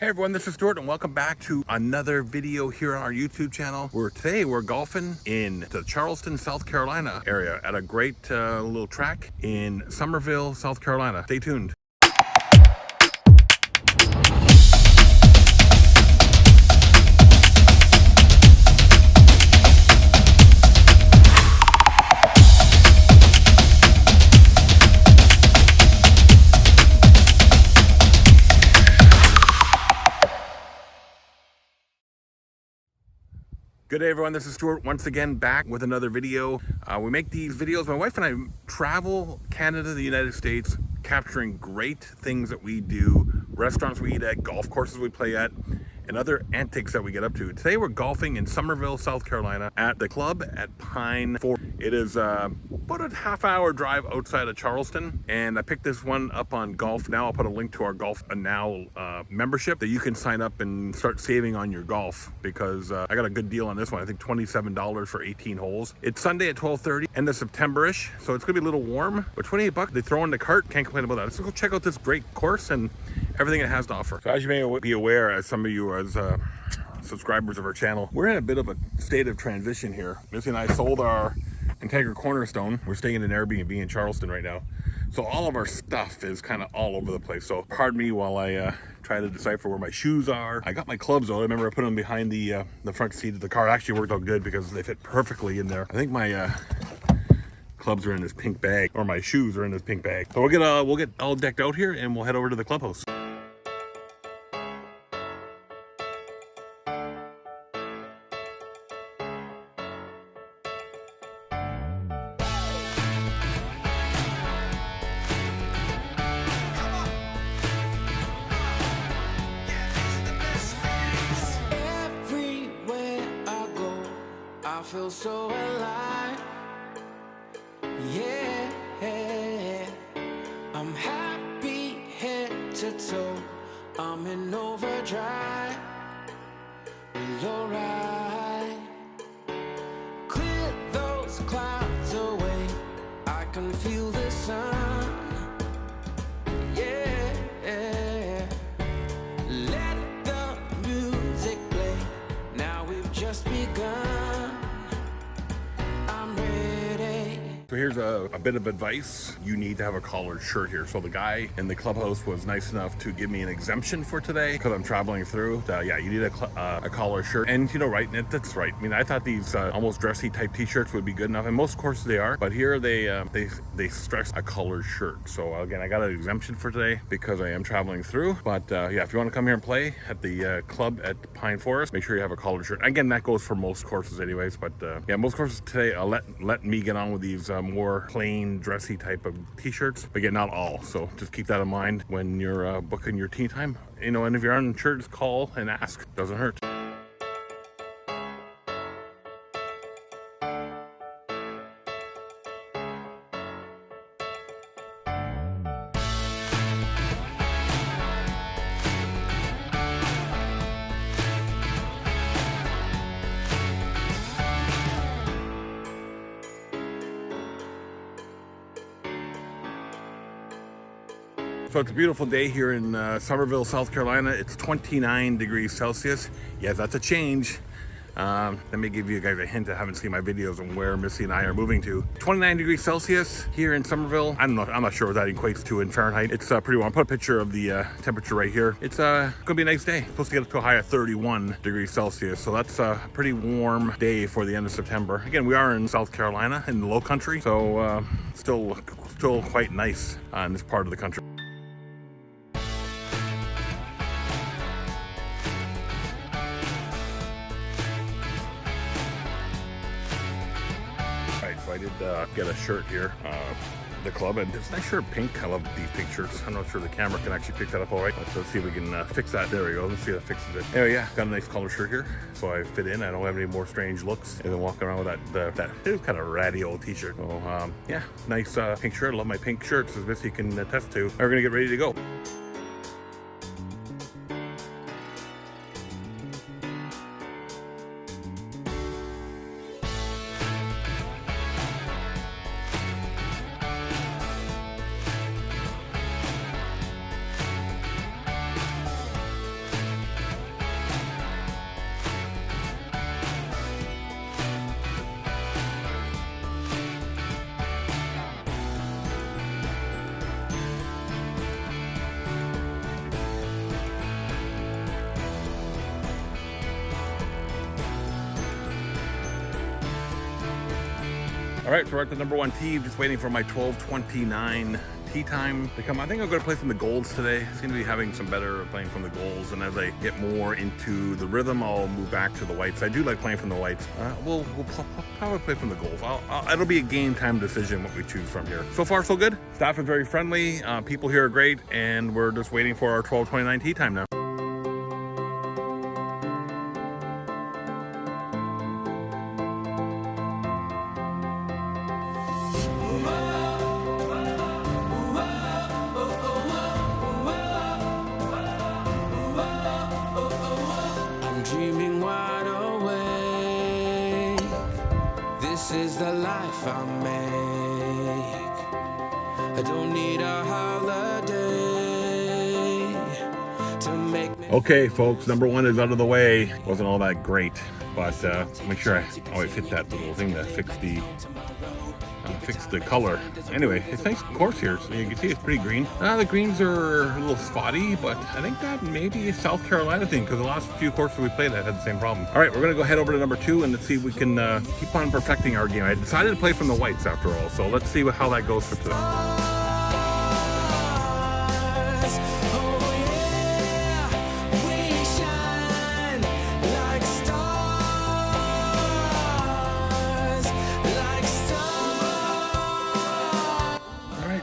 Hey everyone, this is Stuart and welcome back to another video here on our YouTube channel. Today we're golfing in the Charleston, South Carolina area at a great little track in Summerville, South Carolina. Stay tuned. Good day everyone, this is Stuart once again back with another video. We make these videos, my wife and I travel Canada, the United States, capturing great things that we do, restaurants we eat at, golf courses we play at, and other antics that we get up to. Today we're golfing in Summerville, South Carolina at the club at Pine Forest. It is about a half-hour drive outside of Charleston, and I picked this one up on Golf Now. I'll put a link to our Golf Now membership that you can sign up and start saving on your golf, because I got a good deal on this one. I think $27 for 18 holes. It's Sunday at 12:30, end of September-ish, so it's gonna be a little warm, but 28 bucks, they throw in the cart, can't complain about that. Let's go check out this great course and everything it has to offer. So as you may be aware, as some of you as subscribers of our channel, we're in a bit of a state of transition here. Missy and I sold our Integra Cornerstone. We're staying in an Airbnb in Charleston right now. So all of our stuff is kind of all over the place. So pardon me while I try to decipher where my shoes are. I got my clubs though. I remember I put them behind the front seat of the car. It actually worked out good because they fit perfectly in there. I think my clubs are in this pink bag, or my shoes are in this pink bag. So we'll get all decked out here and we'll head over to the clubhouse. I feel so alive, yeah, I'm happy head to toe, I'm in overdrive, you're right, clear those clouds away, I can feel the sun, yeah, let the music play, now we've just begun. So here's a bit of advice. You need to have a collared shirt here. So the guy in the clubhouse was nice enough to give me an exemption for today because I'm traveling through. Yeah, you need a collared shirt. And you know, right, that's right. I mean, I thought these almost dressy type t-shirts would be good enough, and most courses they are, but here they stress a collared shirt. So again, I got an exemption for today because I am traveling through. But yeah, if you want to come here and play at the club at Pine Forest, make sure you have a collared shirt. Again, that goes for most courses anyways, but yeah, most courses today let me get on with these more plain dressy type of t-shirts, but again, not all. So just keep that in mind when you're booking your tee time, you know, and if you're unsure, just call and ask. Doesn't hurt. So it's a beautiful day here in Summerville, South Carolina. It's 29 degrees Celsius. Yes, that's a change. Let me give you guys a hint. I haven't seen my videos on where Missy and I are moving to. 29 degrees Celsius here in Summerville. I'm not sure what that equates to in Fahrenheit. It's pretty warm. I'll put a picture of the temperature right here. It's gonna be a nice day. Supposed to get up to a high of 31 degrees Celsius. So that's a pretty warm day for the end of September. Again, we are in South Carolina in the low country. So still quite nice in this part of the country. So I did get a shirt here, the club, and it's a nice shirt, pink. I love these pink shirts. I'm not sure the camera can actually pick that up all right. Let's see if we can fix that. There we go. Let's see if that fixes it. Anyway, yeah, got a nice collar shirt here, so I fit in. I don't have any more strange looks. And then walking around with that it was kind of ratty old t-shirt. So yeah, nice pink shirt. I love my pink shirts, as Missy can attest to. We're gonna get ready to go. All right, so we're at the number 1 tee, just waiting for my 12:29 tee time to come. I think I'm going to play from the golds today. I seem to be having some better playing from the golds, and as I get more into the rhythm, I'll move back to the whites. I do like playing from the whites. We'll probably play from the golds. It'll be a game time decision what we choose from here. So far, so good. Staff is very friendly. People here are great, and we're just waiting for our 12:29 tee time now. Dreaming wide awake. This is the life I make. I don't need a holiday to make me. Okay, folks, number 1 is out of the way. Wasn't all that great, but make sure I always hit that little thing to fix the color. Anyway, it's a nice course here, so you can see it's pretty green. The greens are a little spotty, but I think that may be a South Carolina thing, because the last few courses we played had the same problem. All right, we're gonna go head over to number 2 and let's see if we can keep on perfecting our game. I decided to play from the whites after all, so let's see how that goes for today.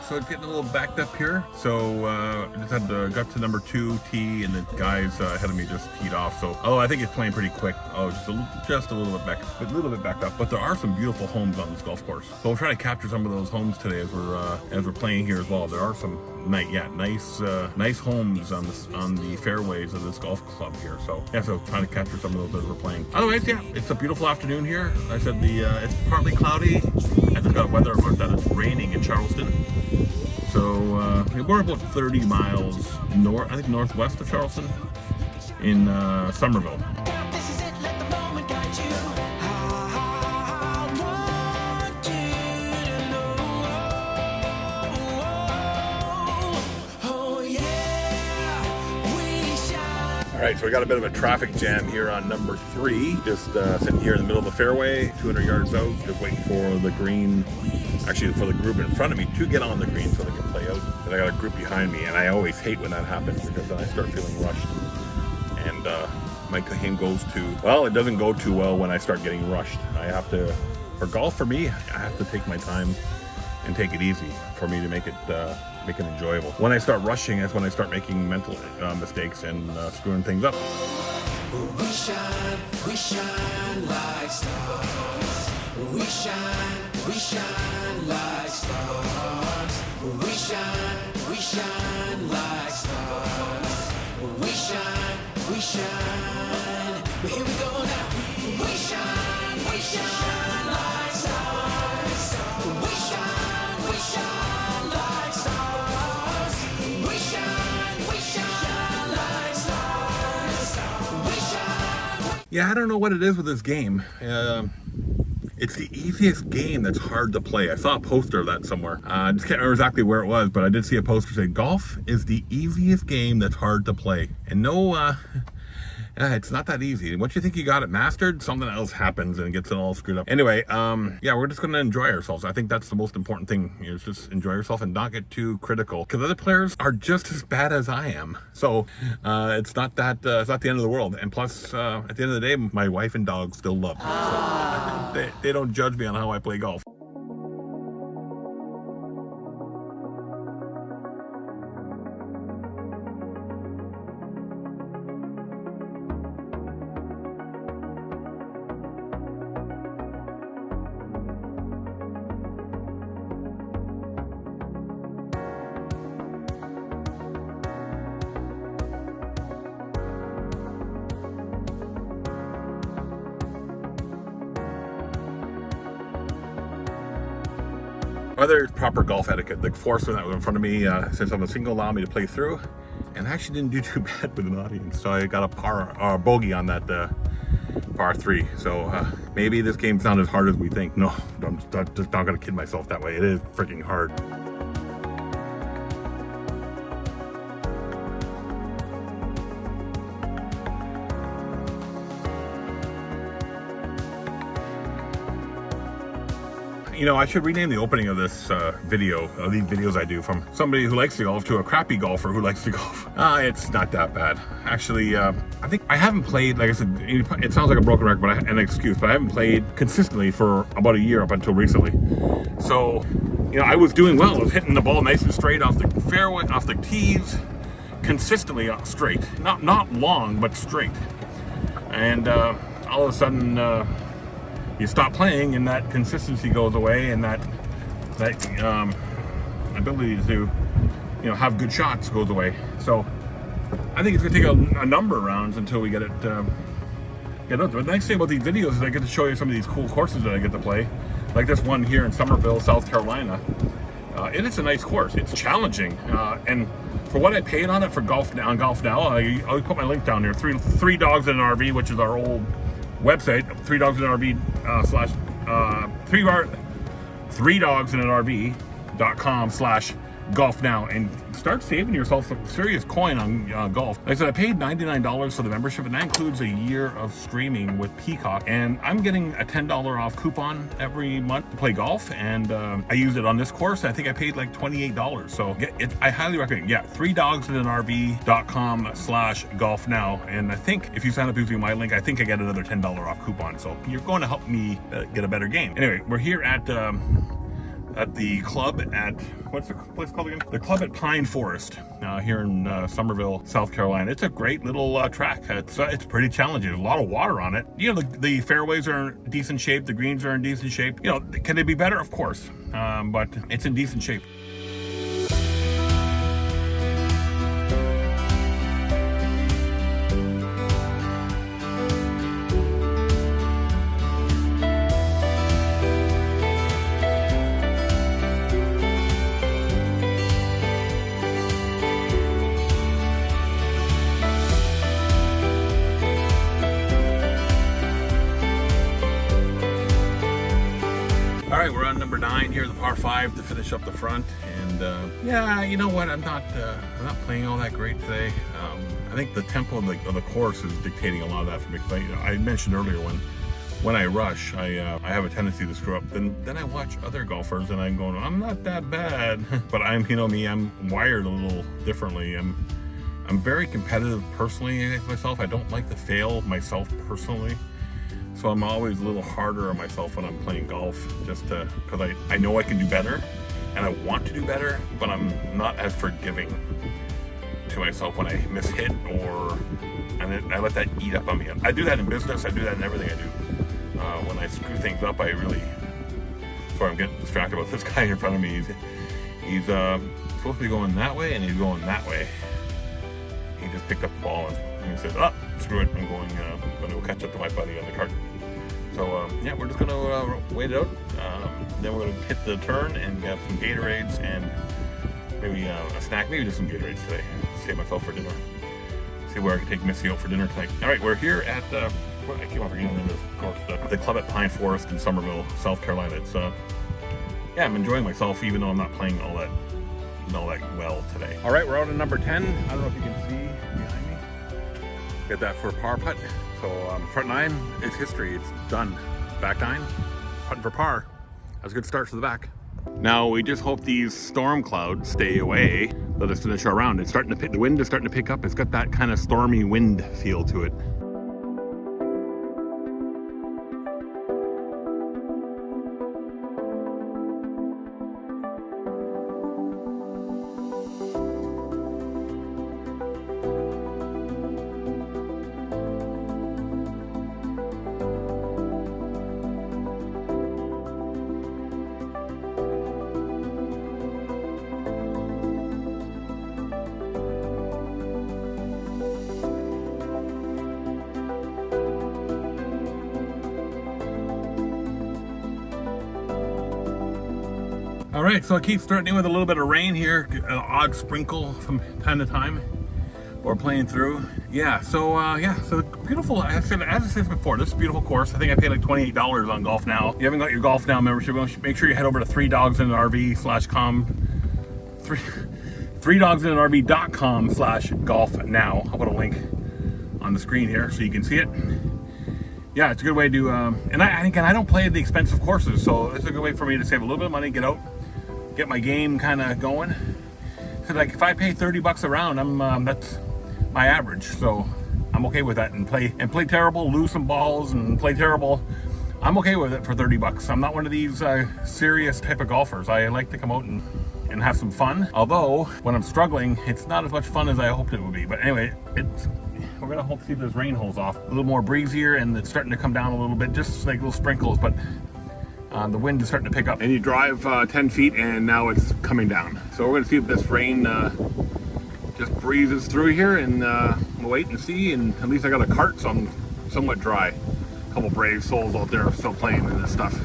So it's getting a little backed up here. So I just got to number 2 tee, and the guys ahead of me just teed off. So I think it's playing pretty quick. Just a little bit backed up. But there are some beautiful homes on this golf course. So we'll try to capture some of those homes today as we're playing here as well. There are some nice homes on the fairways of this golf club here. So yeah, so trying to capture some of those as we're playing. Otherwise, yeah, it's a beautiful afternoon here. I said it's partly cloudy, and it's got weather alert that it's raining in Charleston. So we're about 30 miles north, I think northwest of Charleston, in Summerville. All right, so we got a bit of a traffic jam here on number 3. Just sitting here in the middle of the fairway, 200 yards out, just waiting for the green. Actually, for the group in front of me to get on the green so they can play out. And I got a group behind me, and I always hate when that happens, because then I start feeling rushed. And my game goes it doesn't go too well when I start getting rushed. I have to, for golf, for me, I have to take my time and take it easy for me to make it enjoyable. When I start rushing, that's when I start making mental mistakes and screwing things up. We shine like stars. We shine like stars. We shine like stars. We shine. But here we go now. We shine like stars. We shine like stars. We shine like stars. We shine. Yeah, I don't know what it is with this game. It's the easiest game that's hard to play. I saw a poster of that somewhere. I just can't remember exactly where it was, but I did see a poster saying golf is the easiest game that's hard to play. And it's not that easy. Once you think you got it mastered, something else happens and it gets it all screwed up. Anyway, yeah, we're just going to enjoy ourselves. I think that's the most important thing, is just enjoy yourself and not get too critical, because other players are just as bad as I am. So it's not the end of the world. And plus, at the end of the day, my wife and dog still love me. So they don't judge me on how I play golf. Whether it's proper golf etiquette, the foursome that was in front of me, since I'm a single, allowed me to play through, and I actually didn't do too bad with an audience. So I got a bogey on that par 3. So maybe this game's not as hard as we think. No, I'm just not gonna kid myself that way. It is freaking hard. You know, I should rename the opening of this video, of these videos I do, from somebody who likes to golf to a crappy golfer who likes to golf. It's not that bad. Actually, I think I haven't played, like I said, it sounds like a broken record, but an excuse, but I haven't played consistently for about a year up until recently. So, you know, I was doing well. I was hitting the ball nice and straight off the fairway, off the tees, consistently straight. Not long, but straight. And all of a sudden, you stop playing, and that consistency goes away, and that ability to, you know, have good shots goes away. So I think it's gonna take a number of rounds until we get it. But the nice thing about these videos is I get to show you some of these cool courses that I get to play, like this one here in Summerville, South Carolina. It is a nice course. It's challenging, and for what I paid on it for Golf Now, I'll put my link down here. Three Dogs in an RV, which is our old website, 3dogsinanrv.com/golf now, and start saving yourself some serious coin on golf. Like I said, I paid $99 for the membership, and that includes a year of streaming with Peacock, and I'm getting a $10 off coupon every month to play golf, and I use it on this course. I think I paid like $28, so I highly recommend. Yeah, 3dogsinanrv.com/golf now, and I think if you sign up using my link, I think I get another $10 off coupon, so you're going to help me get a better game. Anyway, we're here at the club at, what's the place called again? The club at Pine Forest, here in Summerville, South Carolina. It's a great little track. It's pretty challenging. There's a lot of water on it. You know, the fairways are in decent shape. The greens are in decent shape. You know, can they be better? Of course, but it's in decent shape. All right, we're on number 9 here, the par 5 to finish up the front, and yeah, you know what? I'm not playing all that great today. I think the tempo of the course is dictating a lot of that for me. Because I mentioned earlier when I rush, I have a tendency to screw up. Then I watch other golfers, and I'm going, I'm not that bad, but you know me, I'm wired a little differently. I'm very competitive personally myself. I don't like to fail myself personally. So I'm always a little harder on myself when I'm playing golf, just because I know I can do better, and I want to do better, but I'm not as forgiving to myself when I mishit, and I let that eat up on me. I do that in business, I do that in everything I do. When I screw things up, I really, sorry, I'm getting distracted about this guy in front of me. He's supposed to be going that way, and he's going that way. He just picked up the ball and he said, oh, screw it, I'm going to go catch up to my buddy on the cart. So yeah, we're just going to wait it out. Then we're going to hit the turn and have some Gatorades and maybe a snack, maybe just some Gatorades today. Save myself for dinner. See where I can take Missy out for dinner tonight. All right, we're here at, I keep on forgetting the name of this course, the club at Pine Forest in Summerville, South Carolina. It's, yeah, I'm enjoying myself even though I'm not playing all that well today. All right, we're out at number 10. I don't know if you can see behind me. Get that for a par putt. So front 9 is history. It's done. Back 9, putting for par. That's a good start to the back. Now we just hope these storm clouds stay away. Let us finish our round. It's starting to pick. The wind is starting to pick up. It's got that kind of stormy wind feel to it. All right, so it keeps starting with a little bit of rain here, an odd sprinkle from time to time. We're playing through. Yeah, so so beautiful. As I said before, this is a beautiful course. I think I paid like $28 on Golf Now. If you haven't got your Golf Now membership, make sure you head over to 3dogsinanrv.com, 3dogsinanrv.com/golf now. I'll put a link on the screen here so you can see it. yeah, it's a good way to, and I don't play the expensive courses, so it's a good way for me to save a little bit of money, get out, get my game kind of going. So like if I pay 30 bucks a round, that's my average, so I'm okay with that. And play terrible, lose some balls and play terrible, I'm okay with it for 30 bucks. I'm not one of these serious type of golfers. I like to come out and have some fun. Although when I'm struggling, it's not as much fun as I hoped it would be. But anyway, we're gonna hope to see if this rain holds off. A little more breezier, and it's starting to come down a little bit, just like little sprinkles, but the wind is starting to pick up. And you drive 10 feet and now it's coming down. So we're gonna see if this rain just breezes through here, and we'll wait and see. And at least I got a cart, so I'm somewhat dry. A couple brave souls out there still playing in this stuff.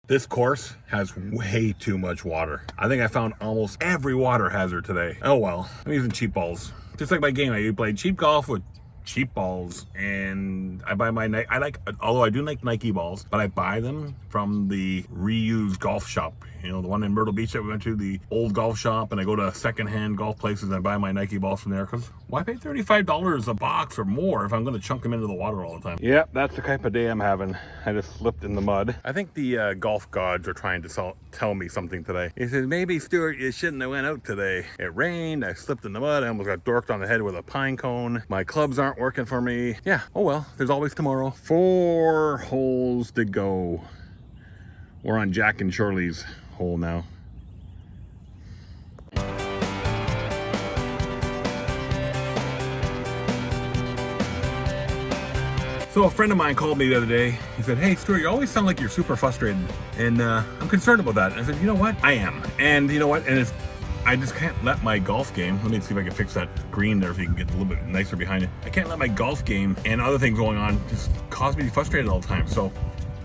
This course has way too much water. I think I found almost every water hazard today. Oh well, I'm using cheap balls. Just like my game, I play cheap golf with cheap balls, and I buy although I do like Nike balls, but I buy them from the reused golf shop. You know, the one in Myrtle Beach that we went to, the old golf shop, and I go to secondhand golf places and I buy my Nike balls from there, because why pay $35 a box or more if I'm going to chunk them into the water all the time? Yep, that's the type of day I'm having. I just slipped in the mud. I think the golf gods are trying to tell me something today. He says, maybe Stuart, you shouldn't have went out today. It rained, I slipped in the mud, I almost got dorked on the head with a pine cone. My clubs aren't working for me. Yeah, oh well, there's always tomorrow. 4 holes to go. We're on Jack and Shirley's hole now. So a friend of mine called me the other day. He said, hey Stuart, you always sound like you're super frustrated, and I'm concerned about that. And I said, you know what? I am. And you know what? And I just can't let my golf game, let me see if I can fix that green there so you can get a little bit nicer behind it. I can't let my golf game and other things going on just cause me to be frustrated all the time. So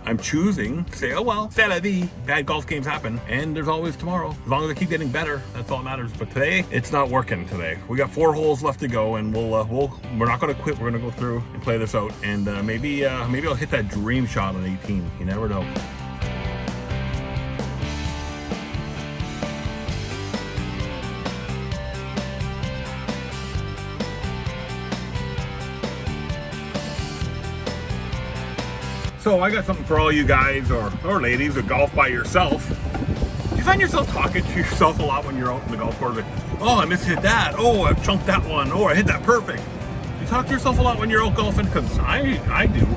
I'm choosing to say, oh well, c'est la vie. Bad golf games happen, and there's always tomorrow. As long as I keep getting better, that's all that matters. But today, it's not working today. We got 4 holes left to go, and we're not going to quit. We're going to go through and play this out, and maybe I'll hit that dream shot on 18. You never know. So I got something for all you guys or ladies who golf by yourself. You find yourself talking to yourself a lot when you're out in the golf course. Like, oh, I mishit that. Oh, I chunked that one. Oh, I hit that perfect. You talk to yourself a lot when you're out golfing? Because I do.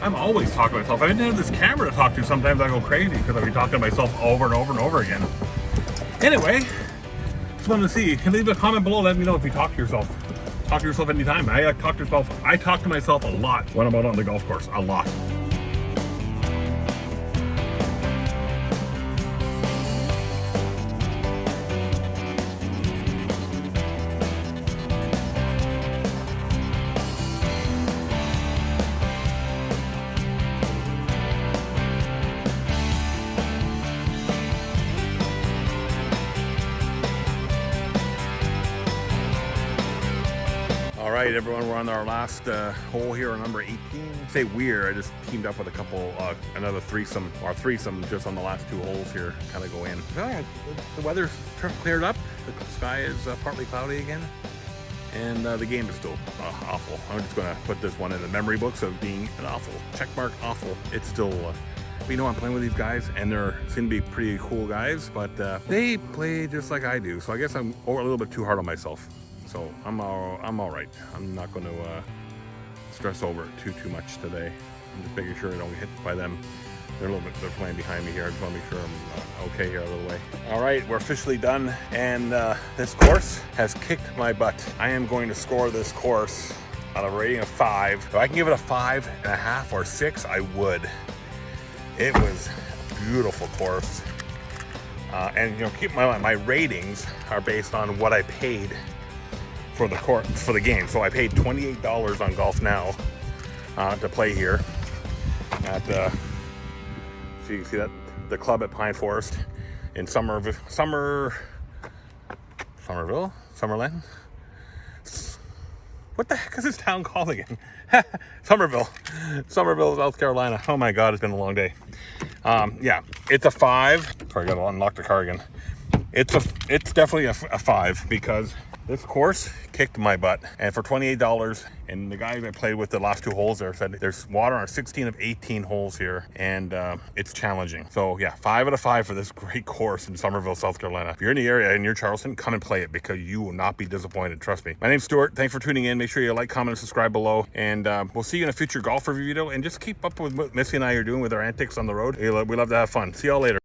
I'm always talking to myself. I didn't have this camera to talk to. Sometimes I go crazy because I'll be talking to myself over and over and over again. Anyway, just wanted to see. You can leave a comment below. Let me know if you talk to yourself. Talk to yourself anytime. I talk to myself a lot when I'm out on the golf course. A lot. All right, everyone, we're on our last hole here on number 18. Say weird, I just teamed up with a couple, another threesome just on the last 2 holes here, kind of go in. Oh, yeah, the weather's cleared up. The sky is partly cloudy again, and the game is still awful. I'm just gonna put this one in the memory books of being an awful, checkmark awful. It's still, you know, I'm playing with these guys, and they seem to be pretty cool guys, but they play just like I do, so I guess I'm a little bit too hard on myself. So I'm all right. I'm not going to stress over it too much today. I'm just making sure I don't get hit by them. They're playing behind me here. I just want to make sure I'm okay here a little way. All right, we're officially done, and this course has kicked my butt. I am going to score this course on a rating of 5. If I can give it a 5.5 or 6, I would. It was a beautiful course, and you know, keep in mind my ratings are based on what I paid for the game. So I paid $28 on Golf Now to play here at so you can see that the club at Pine Forest in Summerville, Summerland, What the heck is this town called again? Summerville, South Carolina. Oh my God, it's been a long day. Yeah, it's a 5. Sorry, I gotta unlock the car again. It's definitely a 5 because this course kicked my butt. And for $28, and the guys I played with the last 2 holes there said there's water on 16 of 18 holes here, and it's challenging. So yeah, 5 out of 5 for this great course in Summerville, South Carolina. If you're in the area and you're Charleston, come and play it because you will not be disappointed. Trust me. My name's Stuart. Thanks for tuning in. Make sure you like, comment, and subscribe below. And we'll see you in a future golf review video. And just keep up with what Missy and I are doing with our antics on the road. We love to have fun. See y'all later.